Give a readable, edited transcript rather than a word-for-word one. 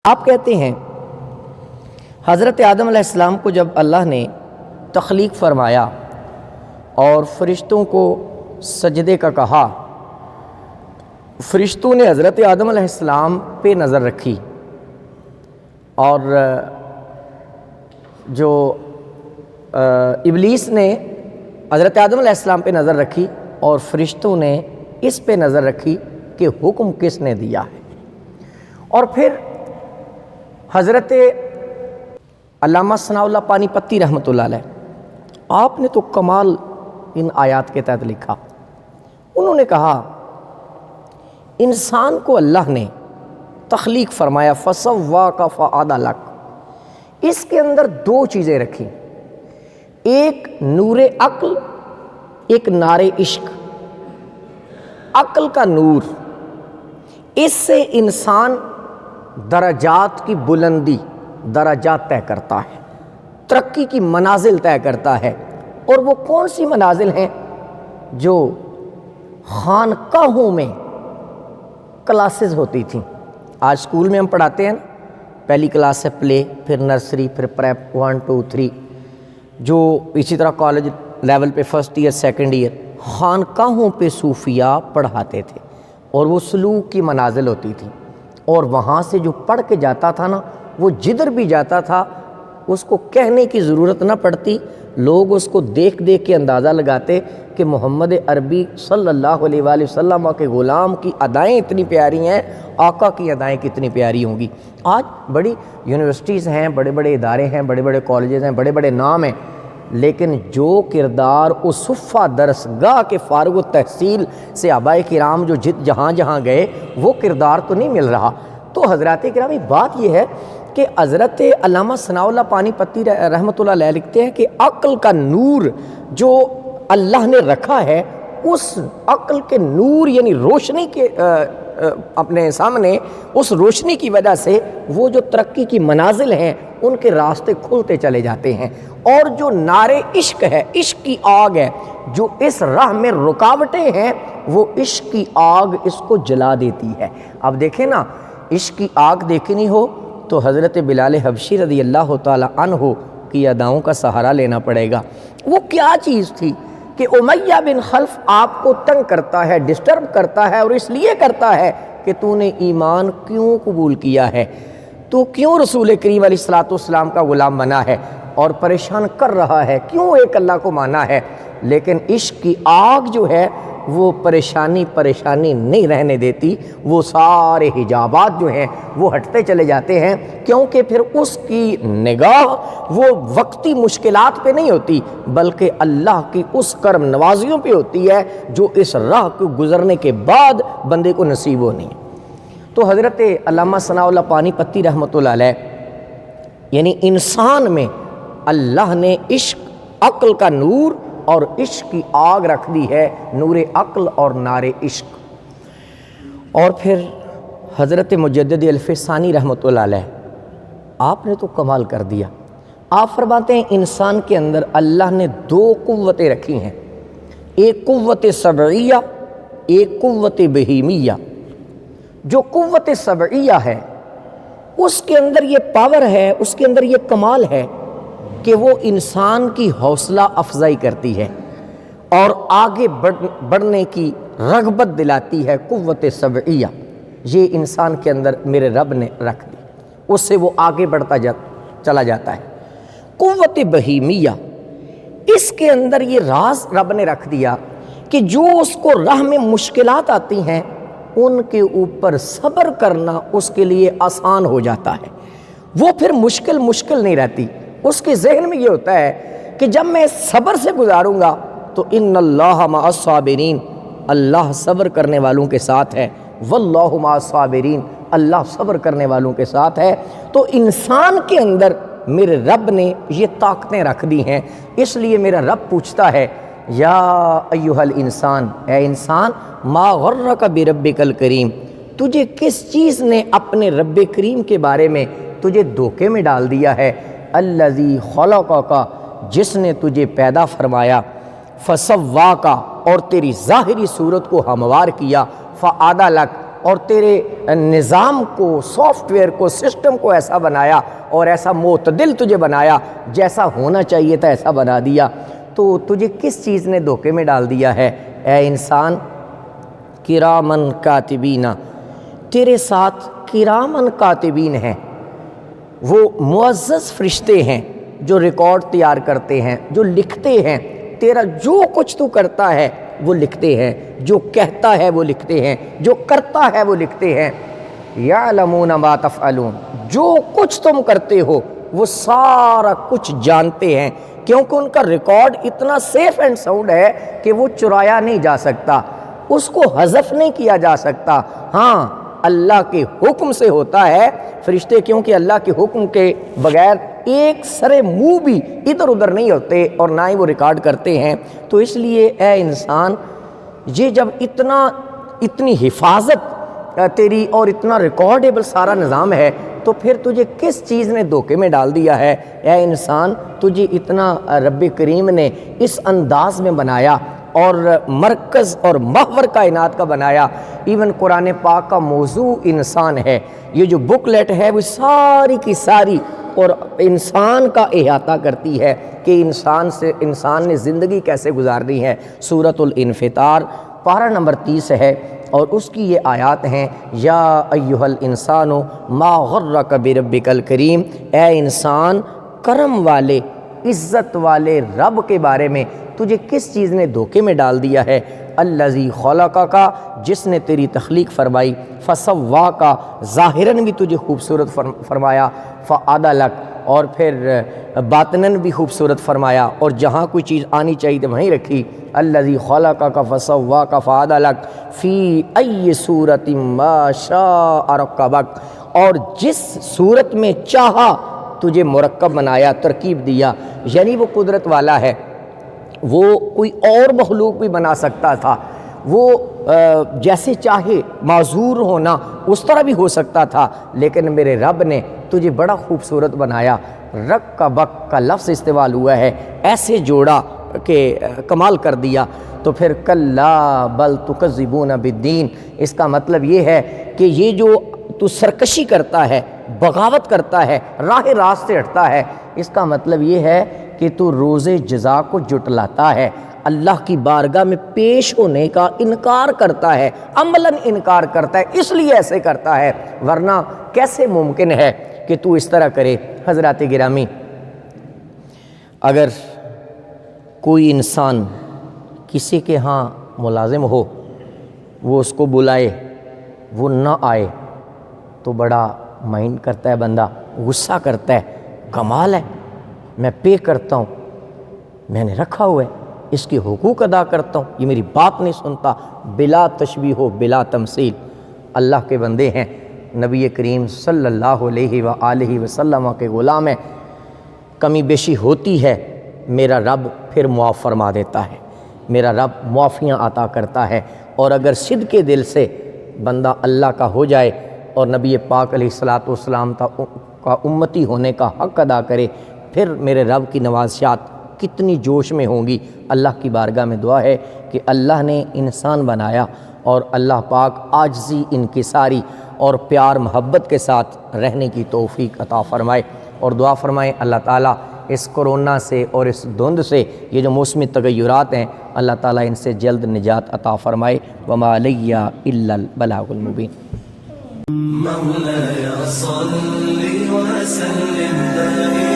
آپ کہتے ہیں حضرت آدم علیہ السلام کو جب اللہ نے تخلیق فرمایا اور فرشتوں کو سجدے کا کہا، فرشتوں نے حضرت آدم علیہ السلام پہ نظر رکھی اور جو ابلیس نے حضرت آدم علیہ السلام پہ نظر رکھی اور فرشتوں نے اس پہ نظر رکھی کہ حکم کس نے دیا ہے۔ اور پھر حضرت علامہ ثناء اللہ پانی پتی رحمۃ اللہ علیہ، آپ نے تو کمال ان آیات کے تحت لکھا۔ انہوں نے کہا انسان کو اللہ نے تخلیق فرمایا فَسَوَّاكَ فَعَدَلَكَ، اس کے اندر دو چیزیں رکھی، ایک نور عقل، ایک نار عشق۔ عقل کا نور، اس سے انسان درجات کی بلندی، درجات طے کرتا ہے، ترقی کی منازل طے کرتا ہے۔ اور وہ کون سی منازل ہیں؟ جو خانقاہوں میں کلاسز ہوتی تھیں۔ آج اسکول میں ہم پڑھاتے ہیں نا، پہلی کلاس سے پلے، پھر نرسری، پھر پریپ 1 2 3، جو اسی طرح کالج لیول پہ فرسٹ ایئر سیکنڈ ایئر، خانقاہوں پہ صوفیاء پڑھاتے تھے اور وہ سلوک کی منازل ہوتی تھی۔ اور وہاں سے جو پڑھ کے جاتا تھا نا، وہ جدھر بھی جاتا تھا اس کو کہنے کی ضرورت نہ پڑتی، لوگ اس کو دیکھ دیکھ کے اندازہ لگاتے کہ محمد عربی صلی اللہ علیہ وآلہ وسلم کے غلام کی ادائیں اتنی پیاری ہیں، آقا کی ادائیں کتنی پیاری ہوں گی۔ آج بڑی یونیورسٹیز ہیں، بڑے بڑے ادارے ہیں، بڑے بڑے کالجز ہیں، بڑے بڑے نام ہیں، لیکن جو کردار اس صفہ درسگاہ کے فارغ التحصیل سے آباء کرام جو جہاں جہاں گئے، وہ کردار تو نہیں مل رہا۔ تو حضرات کرام، بات یہ ہے کہ حضرت علامہ ثناء اللہ پانی پتی رحمۃ اللہ علیہ لکھتے ہیں کہ عقل کا نور جو اللہ نے رکھا ہے، اس عقل کے نور یعنی روشنی کے اپنے سامنے، اس روشنی کی وجہ سے وہ جو ترقی کی منازل ہیں ان کے راستے کھلتے چلے جاتے ہیں۔ اور جو نار عشق ہے، عشق کی آگ ہے، جو اس راہ میں رکاوٹیں ہیں، وہ عشق کی آگ اس کو جلا دیتی ہے۔ اب دیکھیں نا، عشق کی آگ دیکھنی ہو تو حضرت بلال حبشی رضی اللہ تعالی عنہ کی اداؤں کا سہارا لینا پڑے گا۔ وہ کیا چیز تھی کہ امیہ بن خلف آپ کو تنگ کرتا ہے، ڈسٹرب کرتا ہے، اور اس لیے کرتا ہے کہ تو نے ایمان کیوں قبول کیا ہے، تو کیوں رسول کریم علیہ الصلوۃ والسلام کا غلام بنا ہے، اور پریشان کر رہا ہے، کیوں ایک اللہ کو مانا ہے۔ لیکن عشق کی آگ جو ہے وہ پریشانی نہیں رہنے دیتی، وہ سارے حجابات جو ہیں وہ ہٹتے چلے جاتے ہیں، کیونکہ پھر اس کی نگاہ وہ وقتی مشکلات پہ نہیں ہوتی، بلکہ اللہ کی اس کرم نوازیوں پہ ہوتی ہے جو اس راہ کو گزرنے کے بعد بندے کو نصیب ہونی ہے۔ تو حضرت علامہ ثناء اللہ پانی پتی رحمۃ اللہ علیہ، یعنی انسان میں اللہ نے عشق، عقل کا نور اور عشق کی آگ رکھ دی ہے، نور عقل اور نار عشق۔ اور پھر حضرت مجدد الفسانی رحمۃ اللہ علیہ، آپ نے تو کمال کر دیا۔ آپ فرماتے ہیں انسان کے اندر اللہ نے دو قوتیں رکھی ہیں، ایک قوت سبعیہ، ایک قوت بہیمیہ۔ جو قوت سبعیہ ہے اس کے اندر یہ پاور ہے، اس کے اندر یہ کمال ہے کہ وہ انسان کی حوصلہ افزائی کرتی ہے اور آگے بڑھنے کی رغبت دلاتی ہے۔ قوت سبعیہ یہ انسان کے اندر میرے رب نے رکھ دی، اس سے وہ آگے بڑھتا چلا جاتا ہے۔ قوت بہیمیہ، اس کے اندر یہ راز رب نے رکھ دیا کہ جو اس کو راہ میں مشکلات آتی ہیں ان کے اوپر صبر کرنا اس کے لیے آسان ہو جاتا ہے، وہ پھر مشکل نہیں رہتی۔ اس کے ذہن میں یہ ہوتا ہے کہ جب میں صبر سے گزاروں گا تو ان اللہ مع الصابرین، اللہ صبر کرنے والوں کے ساتھ ہے، واللہ مع الصابرین، اللہ صبر کرنے والوں کے ساتھ ہے۔ تو انسان کے اندر میرے رب نے یہ طاقتیں رکھ دی ہیں، اس لیے میرا رب پوچھتا ہے یا ایھا الانسان، اے انسان، ما غرک بربک الکریم، تجھے کس چیز نے اپنے رب کریم کے بارے میں تجھے دھوکے میں ڈال دیا ہے، الذی خلقک، جس نے تجھے پیدا فرمایا، فسواک، اور تیری ظاہری صورت کو ہموار کیا، فعدلک، اور تیرے نظام کو، سافٹ ویئر کو، سسٹم کو ایسا بنایا اور ایسا معتدل تجھے بنایا، جیسا ہونا چاہیے تھا ایسا بنا دیا، تو تجھے کس چیز نے دھوکے میں ڈال دیا ہے اے انسان؟ کرامن کاتبین، تیرے ساتھ کرامن کاتبین ہیں، وہ معزز فرشتے ہیں جو ریکارڈ تیار کرتے ہیں، جو لکھتے ہیں، تیرا جو کچھ تو کرتا ہے وہ لکھتے ہیں، جو کہتا ہے وہ لکھتے ہیں، جو کرتا ہے وہ لکھتے ہیں۔ یعلمون ما تفعلون، جو کچھ تم کرتے ہو وہ سارا کچھ جانتے ہیں، کیونکہ ان کا ریکارڈ اتنا سیف اینڈ ساؤنڈ ہے کہ وہ چرایا نہیں جا سکتا، اس کو حذف نہیں کیا جا سکتا۔ ہاں اللہ کے حکم سے ہوتا ہے، فرشتے کیونکہ اللہ کے حکم کے بغیر ایک سرے منہ بھی ادھر ادھر نہیں ہوتے اور نہ ہی وہ ریکارڈ کرتے ہیں۔ تو اس لیے اے انسان، یہ جب اتنی حفاظت تیری اور اتنا ریکارڈیبل سارا نظام ہے، تو پھر تجھے کس چیز نے دھوکے میں ڈال دیا ہے اے انسان؟ تجھے اتنا رب کریم نے اس انداز میں بنایا اور مرکز اور محور کائنات کا بنایا۔ ایون قرآن پاک کا موضوع انسان ہے، یہ جو بک لیٹ ہے وہ ساری کی ساری اور انسان کا احاطہ کرتی ہے کہ انسان نے زندگی کیسے گزارنی ہے۔ سورۃ الانفطار پارہ نمبر 30 ہے اور اس کی یہ آیات ہیں، یا ایھا الانسان ما غرک بربک الکریم، اے انسان کرم والے، عزت والے رب کے بارے میں تجھے کس چیز نے دھوکے میں ڈال دیا ہے؟ الذی خلقک، جس نے تیری تخلیق فرمائی، فسواک، ظاہراً بھی تجھے خوبصورت فرمایا، فعدلک، اور پھر باطناً بھی خوبصورت فرمایا، اور جہاں کوئی چیز آنی چاہیے تھی وہیں رکھی۔ الذی خلقک فسواک فعدلک فی ای صورت ما شاء رکبک، اور جس صورت میں چاہا تجھے مرکب بنایا، ترکیب دیا، یعنی وہ قدرت والا ہے، وہ کوئی اور مخلوق بھی بنا سکتا تھا، وہ جیسے چاہے معذور ہونا اس طرح بھی ہو سکتا تھا، لیکن میرے رب نے تجھے بڑا خوبصورت بنایا۔ رکبک کا لفظ استعمال ہوا ہے، ایسے جوڑا کہ کمال کر دیا۔ تو پھر کلا بل تکذبون بالدین، اس کا مطلب یہ ہے کہ یہ جو تو سرکشی کرتا ہے، بغاوت کرتا ہے، راہ راست سے ہٹتا ہے، اس کا مطلب یہ ہے کہ تو روز جزا کو جٹلاتا ہے، اللہ کی بارگاہ میں پیش ہونے کا انکار کرتا ہے، عملاً انکار کرتا ہے، اس لیے ایسے کرتا ہے، ورنہ کیسے ممکن ہے کہ تو اس طرح کرے۔ حضرات گرامی، اگر کوئی انسان کسی کے ہاں ملازم ہو، وہ اس کو بلائے، وہ نہ آئے تو بڑا مائنڈ کرتا ہے، بندہ غصہ کرتا ہے، کمال ہے، میں پے کرتا ہوں، میں نے رکھا ہوا ہے، اس کے حقوق ادا کرتا ہوں، یہ میری بات نہیں سنتا، بلا تشبیہ و بلا تمثیل۔ اللہ کے بندے ہیں، نبی کریم صلی اللہ علیہ وآلہ وسلم کے غلام ہیں، کمی بیشی ہوتی ہے، میرا رب پھر معاف فرما دیتا ہے، میرا رب معافیاں عطا کرتا ہے، اور اگر صدق کے دل سے بندہ اللہ کا ہو جائے اور نبی پاک علیہ الصلاۃ والسلام کا امتی ہونے کا حق ادا کرے، پھر میرے رب کی نوازشات کتنی جوش میں ہوں گی۔ اللہ کی بارگاہ میں دعا ہے کہ اللہ نے انسان بنایا اور اللہ پاک عاجزی، انکساری اور پیار محبت کے ساتھ رہنے کی توفیق عطا فرمائے، اور دعا فرمائے اللہ تعالیٰ اس کورونا سے اور اس دھند سے، یہ جو موسمی تغیرات ہیں، اللہ تعالیٰ ان سے جلد نجات عطا فرمائے۔ وما علی الا البلاغ المبین۔ مولاي صل وسلم دائما